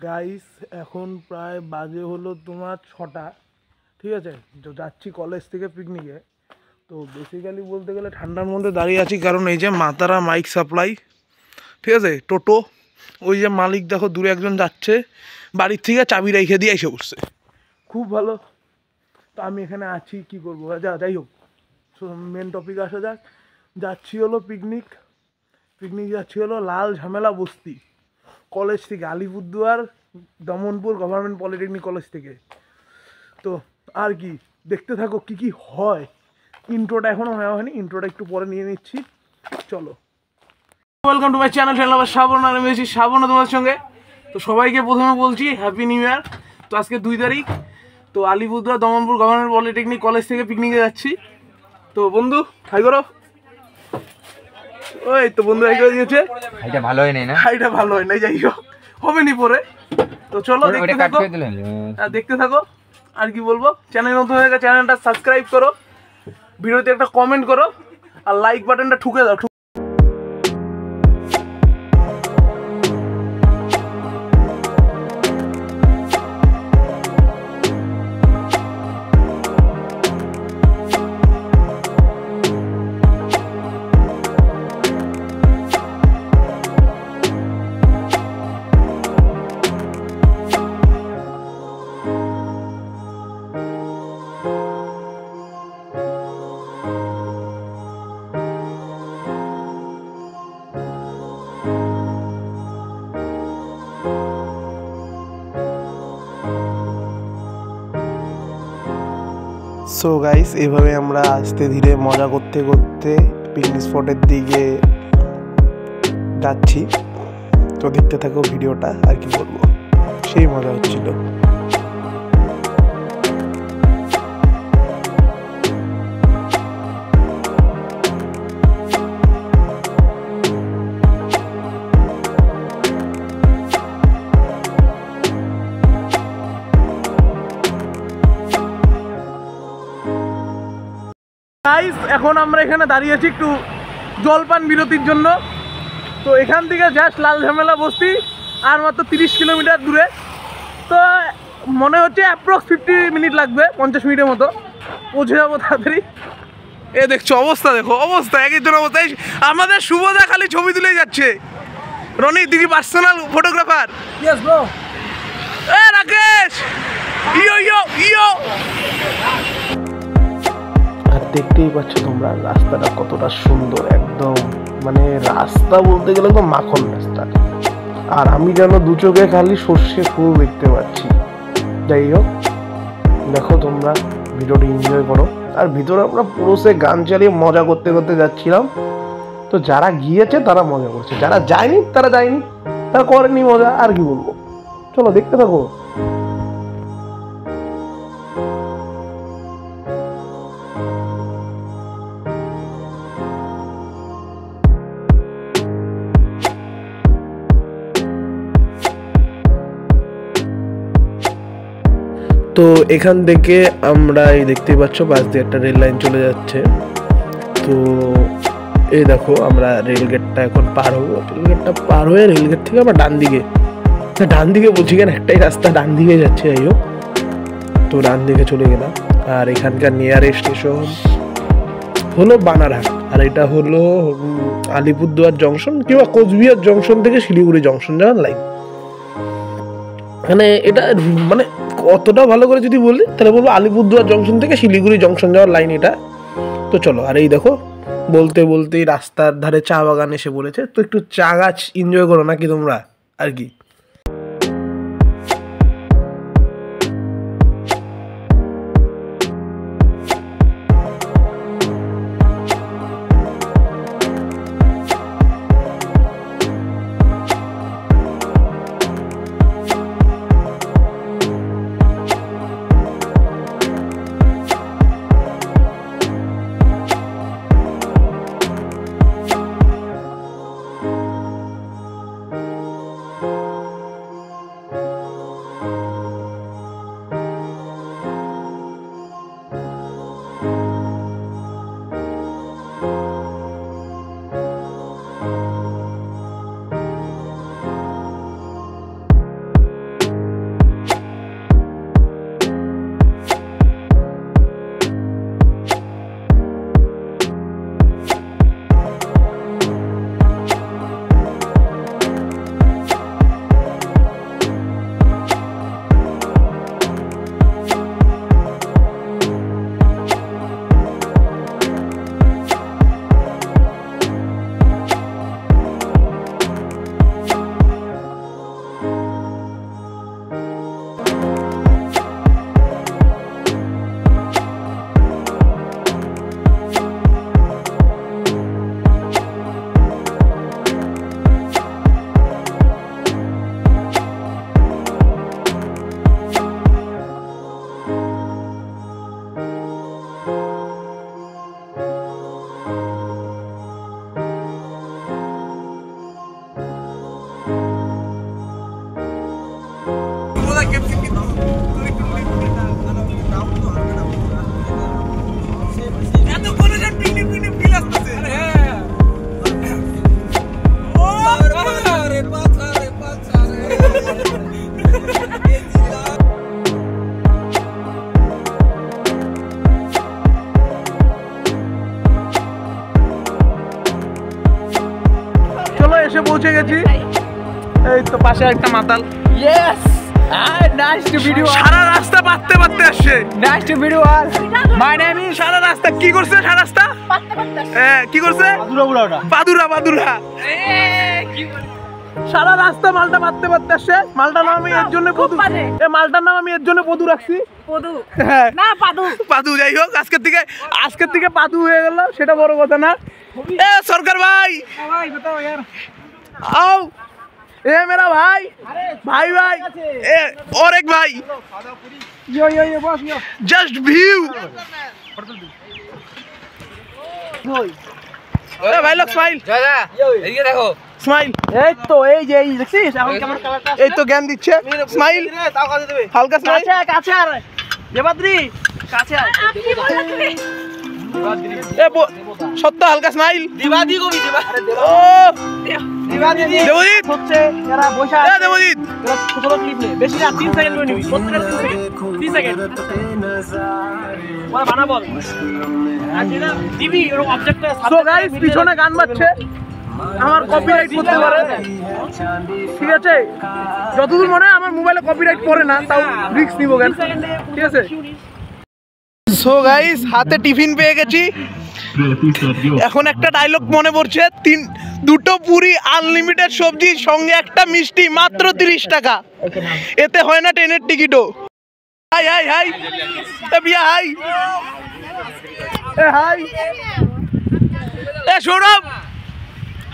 Guys এখন প্রায় বাজে হলো তোমার 6টা, ঠিক আছে। তো যাচ্ছি কলেজ থেকে পিকনিকে। তো বেসিক্যালি বলতে গেলে ঠান্ডার মধ্যে দাঁড়িয়ে আছি, কারণ এই যে মাতারা মাইক সাপ্লাই, ঠিক আছে, টোটো, ওই যে মালিক দেখো দূরে একজন যাচ্ছে, বাড়ির থেকে চাবি রেখে দিয়ে এসে বসছে। খুব ভালো। তো আমি এখানে আছি, কি করবো, যাই হোক, মেন টপিক আসা যাক। যাচ্ছি হলো পিকনিক যাচ্ছি হলো লাল ঝামেলা বস্তি কলেজ থেকে, Alipurduar Damanpur government polytechnic college থেকে। তো আর কি, দেখতে থাকো কি কি হয়। ইন্ট্রোটা এখনও হয়নি, ইন্ট্রোটা একটু পরে নিয়ে নিচ্ছি, চলো। ওয়েলকাম টু মাই চ্যানেল, আবার শ্রাবণ, আর আমি এসেছি শ্রাবণ তোমার সঙ্গে। তো সবাইকে প্রথমে বলছি হ্যাপি নিউ ইয়ার। তো আজকে 2 তারিখ, তো Alipurduar Damanpur government polytechnic college থেকে পিকনিকে যাচ্ছি। তো বন্ধু হাই করো। ওই তো বন্ধু হাই করে দিয়েছে। হাইটা ভালো হয় নাই না, হাইটা ভালো হয় নাই, যাই হোক হবে নি পরে। তো চলো দেখতে থাকো, দেখতে থাকো। আর কি বলবো, চ্যানেল নতুন হয়ে গেছে, চ্যানেলটা সাবস্ক্রাইব করো, ভিডিওতে একটা কমেন্ট করো, আর লাইক বাটনটা ঠুকে দাও। সো গাইস, এভাবে আমরা আস্তে ধীরে মজা করতে করতে পিকনিক স্পটের দিকে যাচ্ছি। তো দেখতে থাকো ভিডিওটা, আর কি বলবো, সেই মজা হচ্ছিল। গাইস এখন আমরা এখানে দাঁড়িয়ে আছি একটু জলপান বিরতির জন্য। তো এখান থেকে জাস্ট লাল ঝামেলা বস্তি আর মাত্র 30 কিলোমিটার দূরে। তো মনে হচ্ছে অ্যাপ্রক্স 50 মিনিট লাগবে, 50 মিনিটের মতো পৌঁছে যাবো তাড়াতাড়ি। এ দেখছো অবস্থা, দেখো অবস্থা, একজন অবস্থায় আমাদের শুভদা খালি ছবি তুলে যাচ্ছে। রনি দিদি পার্সোনাল ফটোগ্রাফার। Yes bro. এ রাকেশ, ইয়ো ইয়ো ইয়ো। আর দেখতেই পাচ্ছ তোমরা রাস্তাটা কতটা সুন্দর, একদম মানে রাস্তা বলতে গেলে তো মাখন রাস্তা। আর আমি যেন দু চোখে খালি সর্ষে ফুল দেখতে পাচ্ছি। যাই হোক, দেখো তোমরা ভিডিওটি এনজয় করো। আর ভিতরে আমরা পুরো সে গান চালিয়ে মজা করতে করতে যাচ্ছিলাম। তো যারা গিয়েছে তারা মজা করছে, যারা যায়নি তারা যায়নি, তারা করেনি মজা। আর কি বলবো, চলো দেখতে থাকো। তো এখান থেকে আমরা এই দেখতেই পাচ্ছ পাশ দিয়ে একটা রেল লাইন চলে যাচ্ছে। তো এই দেখো আমরা রেলগেটটা এখন পার হবো। রেলগেটটা পার হয়ে রেলগেট থেকে আবার ডান দিকে বলছি কেন, একটাই রাস্তা ডান দিকে যাচ্ছে। যাই হোক, তো ডান দিকে চলে গেলাম। আর এখানকার নিয়ারেস্ট স্টেশন হলো বানারহাট, আর এটা হলো আলিপুরদুয়ার জংশন কিংবা কোচবিহার জংশন থেকে শিলিগুড়ি জংশন যাওয়ার লাইন। মানে এটা মানে কতটা ভালো করে যদি বলি তাহলে বলবো আলিপুরদুয়ার জংশন থেকে শিলিগুড়ি জংশন যাওয়ার লাইন এটা। তো চলো, আর এই দেখো বলতে বলতেই রাস্তার ধারে চা বাগান এসে পড়েছে। তো একটু চা গাছ এনজয় করো নাকি তোমরা, আর কি। পাশে একটা মাতাল। Yes! Nice to meet you all. সারা রাস্তা পাততে পাততে আসছে। Nice to meet you all. My name is সারা রাস্তা কি করছে? সারা রাস্তা কি করছে? পাদুরা। সারা রাস্তা মালটা পাততে পাততে আসছে। মালটার নাম আমি এর জন্য পদু, মালটার নাম আমি এর জন্য পদু রাখছি। পদু হ্যাঁ না পাদু পাদু। যাই হোক, আজকের থেকে পাদু হয়ে গেল, সেটা বড় কথা না। এ সরকার ভাই, भाई बताओ यार आओ। ए मेरा भाई ए और एक भाई, यो बॉस यो जस्ट व्यू। ए भाई लोग स्माइल, দাদা এদিকে দেখো স্মাইল। এই তো এই যে এই দেখছিস এখন কেমন কালারটা এই তো জ্ঞান দিচ্ছে। স্মাইল, তাও কাছে দেবে হালকা স্মাইল। কাছে আর দেবাদ্রি কাছে আর কি বলে তুমি এ সত্য হালকা স্মাইল। দিবাদি কবি দিবা ও দিবাদি দেবজিৎ হচ্ছে এরা বসে এ দেবজিৎ, এরা ছোট ছোট ক্লিপ নেই বেশি না 3 সেকেন্ড করে নিবি প্রত্যেকটা 3 সেকেন্ড ওরা বানা বল আর যেটা দিবি ওর অবজেক্টটা সো গাইস পিছনে গান বাজছে, আমার কপিরাইট করতে পারে, ঠিক আছে? যতদূর মনে হয় আমার মোবাইলে কপিরাইট পড়ে না, তাও রিস্ক নিব কেন, ঠিক আছে? সো গাইস হাতে টিফিন পেয়ে গেছি। এখন একটা ডায়লগ মনে পড়ছে, দুটো পুরি আনলিমিটেড সবজি সঙ্গে একটা মিষ্টি মাত্র 30 টাকা। এতে হয় না ট্রেনের টিকিটও। হাই হাই হাই এ বিয়া হাই, এ হাই এ সৌরভ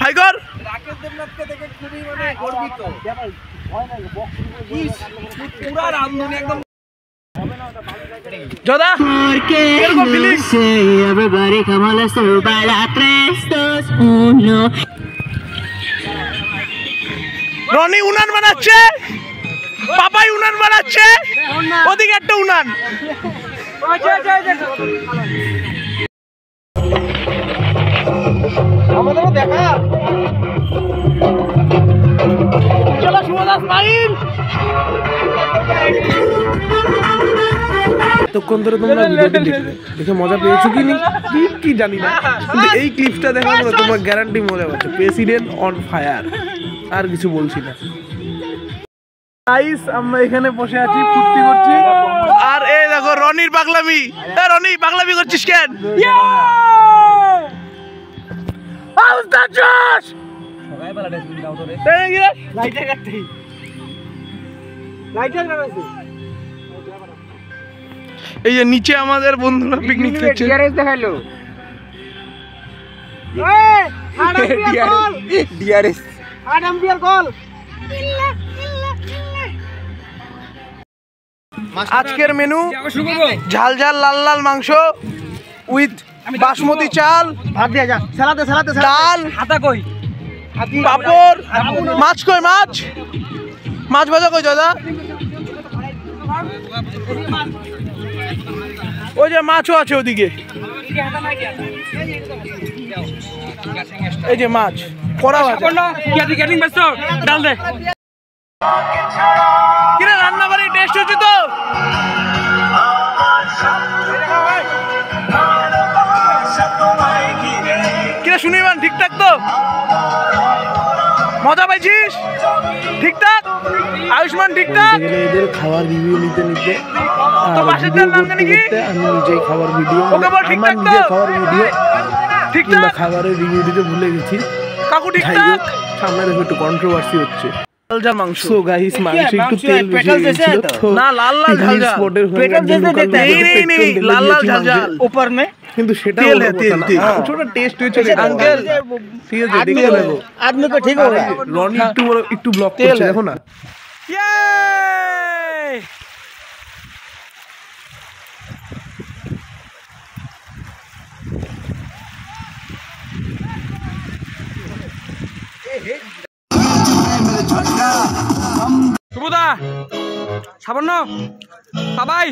হাই কর। রাকেশ দেবনাথকে দেখে খুবই মানে গর্বিত পুরা রামধুনি একদম Joda, এরকম feeling. Everybody come on, let's do baila 3, 2, 1. Roni উনান বানাচ্ছে, পাপাই উনান বানাচ্ছে, ওদিকে একটা উনান। আমাদেরও দেখা চলো শুভদা স্মাইল। এতক্ষণ ধরে তোমরা ভিডিওটি দেখে মজা পেয়েছো কি জানি না, কিন্তু এই ক্লিপটা দেখার পরে তোমরা গ্যারান্টি মজা পাচ্ছ। প্রেসিডেন্ট অন ফায়ার, আর কিছু বলছি না। গাইস আমরা এখানে বসে আছি, ফুর্তি করছি, আর এই দেখো রনির পাগলামি। রনি পাগলামি করছিস কেন? এই যে নিচে আমাদের বন্ধুরা পিকনিক করছে। দেখাইলো ডিআরএস আজকের মেনু ঝাল ঝাল লাল লাল মাংস উইথ বাসমতি চাল, ভাত দিয়া যা সালাতে ডাল, হাতা কই পাপড়, মাছ কই মাছ ভাজা কই দাদা? ওই যে মাছও আছে ওদিকে, এই যে মাছ করা ভাজা। ডাল দে কিরে রান্না বাড়ি টেস্ট হচ্ছে তো? কিরে শুনিবান ঠিকঠাক তো? মজা পাইছিস ঠিকঠাক? আয়ুষ্মান ঠিকঠাক? এদের খাবার রিভিউ নিতে তো পাশেরটার নাম জানি কি? আমি নিজেই খাবার ভিডিও, আমার নিজের খাবার ভিডিও ঠিকঠাক খাবারের রিভিউ দিতে ভুলে গেছি। কাকু ঠিকঠাক? সামনে দেখো একটু কন্ট্রোভার্সি হচ্ছে। লাল মাংস। সো গাইস মাংস একটু তেল বেশি গেছিল তো না, লাল লাল ঝাল ঝাল পেট্রোল जैसे देते हैं, नहीं লাল লাল ঝাল ঝাল ऊपर में, কিন্তু সেটা তেল ছোট টেস্ট হয়েছে আঙ্কেল, ঠিক আছে দেখে নেবো आदमी को ठीक होगा। রনি একটু ব্লক করছে দেখো না। শুভদা সাবন্ন বাবাই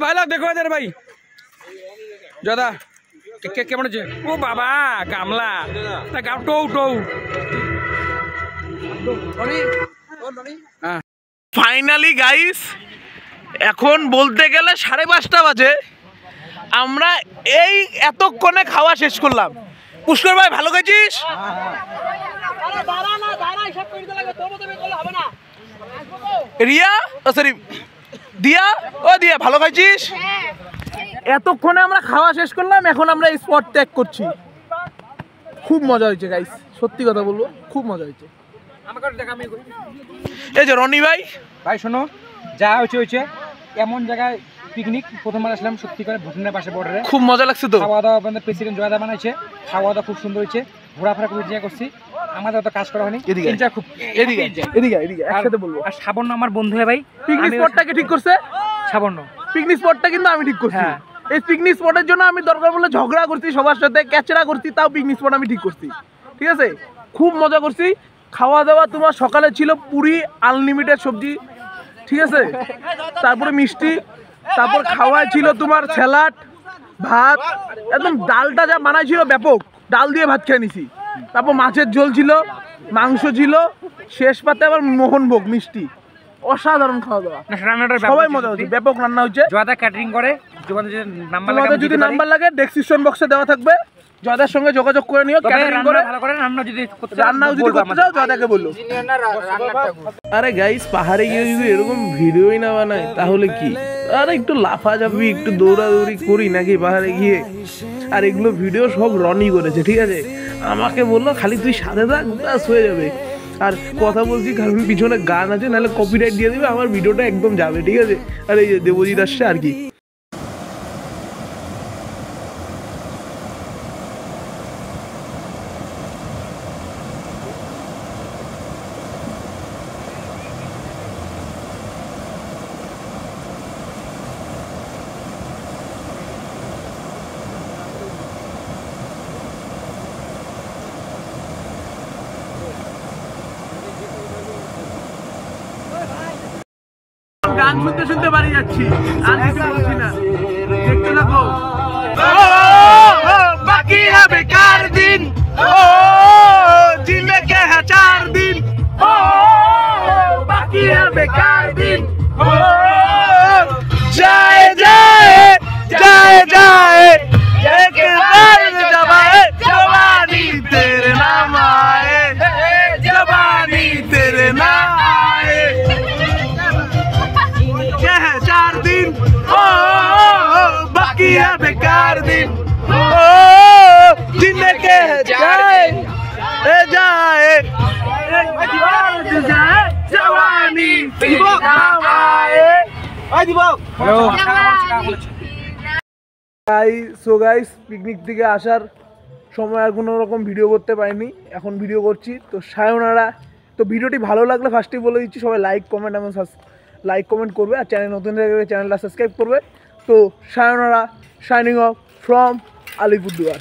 ভাই লাগ দেখো রে ভাই দাদা কেমন আছে? ও বাবা গামলা টৌ ফাইনালি গাইস এখন বলতে গেলে 5:30 বাজে, আমরা এই এতক্ষণে খাওয়া শেষ করলাম। পুষ্কর ভাই ভালো গেছিস? রিয়া ও সরি দিয়া, ও দিয়া ভালো খাইছিস? এতক্ষণে আমরা খাওয়া শেষ করলাম, এখন আমরা স্পট ত্যাগ করছি। খুব মজা হয়েছে গাইস, সত্যি কথা বলবো খুব মজা হয়েছে। এই যে রনি ভাই, ভাই শোনো, যা হয়েছে এমন জায়গায় পিকনিক প্রথমবার আসলাম, সত্যি করে ভুটানের পাশে বর্ডারে খুব মজা লাগছে তো। খাওয়া দাওয়া আমাদের প্রেসিডেন্ট জয়দা বানাইছে, খাওয়া দাওয়া খুব সুন্দর হয়েছে, ঘোরাফেরা খুব এনজয় করছি। আমাদের তো কাজ করা হয়নি, এনজয় খুব। এদিকে একসাথে বলবো। আর সাবর্ণ আমার বন্ধু ভাই, পিকনিক স্পটটাকে ঠিক করছে সাবর্ণ। পিকনিক স্পটটা কিন্তু আমি ঠিক করছি। হ্যাঁ। এই পিকনিক স্পটের জন্য আমি দরকার বলে ঝগড়া করছি সবার সাথে, ক্যাচড়া করছি, তাও পিকনিক স্পট আমি ঠিক করছি। ঠিক আছে, খুব মজা করছি। খাওয়া দাওয়া তোমার সকালে ছিল পুরি, আনলিমিটেড সবজি, ঠিক আছে, তারপরে মিষ্টি, তারপর খাওয়ায় ছিল তোমার স্যালাড, ভাত, একদম ডালটা যা বানাইছিল ব্যাপক, ডাল দিয়ে ভাত খেয়ে নিছি। তারপর মাছের ঝোল ছিল, মাংস ছিল, শেষ পাতে আবার মোহনভোগ মিষ্টি। অসাধারণ খাওয়া দাওয়া, সবাই মজা হচ্ছে, ব্যাপক রান্না হচ্ছে। জয়দা ক্যাটারিং করে, তোমাদের যদি নাম্বার লাগে ডেসক্রিপশন বক্সে দেওয়া থাকবে, জয়দার সঙ্গে যোগাযোগ করে নিও। ক্যাটারিং করে ভালো করে রান্নাও যদি করতে চাও জয়দাকে বললো। আরে গাইস, পাহাড়ে গিয়ে যদি এরকম ভিডিওই না বানায় তাহলে কি? আরে একটু লাফাঝাপি, একটু দৌড়াদৌড়ি করি নাকি পাহাড়ে গিয়ে? আর এগুলো ভিডিও সব রনি করেছে, ঠিক আছে। আমাকে বললো খালি তুই সাথে থাক, ব্যাস হয়ে যাবে। আর কথা বলছি কারণ পিছনে গান আছে, নাহলে কপিরাইট দিয়ে দেবে, আমার ভিডিওটা একদম যাবে, ঠিক আছে। আর এই যে দেবজিৎ আসছে আর কি। গান শুনতে শুনতে বাড়ি যাচ্ছি, আর কিছু বলছি না, দেখতে থাকো। বাকি है बेकार दिन, जीने के है 4 दिन, बाकी है बेकार दिन, जाए जाए जाए जाए एक बार जब आए जवानी तेरे नाम आए, जवानी तेरे नाम आए। क्या है 4 दिन, बाकी है बेकार दिन, जीने के है जाए जाए जाए जवानी तेरे नाम आए। সো গাইস, পিকনিক থেকে আসার সময় আর কোনো রকম ভিডিও করতে পারিনি, এখন ভিডিও করছি। তো সায়নারা, তো ভিডিওটি ভালো লাগলে ফার্স্টেই বলে দিচ্ছি, সবাই লাইক কমেন্ট এবং লাইক কমেন্ট করবে, আর চ্যানেল নতুন থাকলে চ্যানেলটা সাবস্ক্রাইব করবে। তো sayonara, shining of from Alipurduar.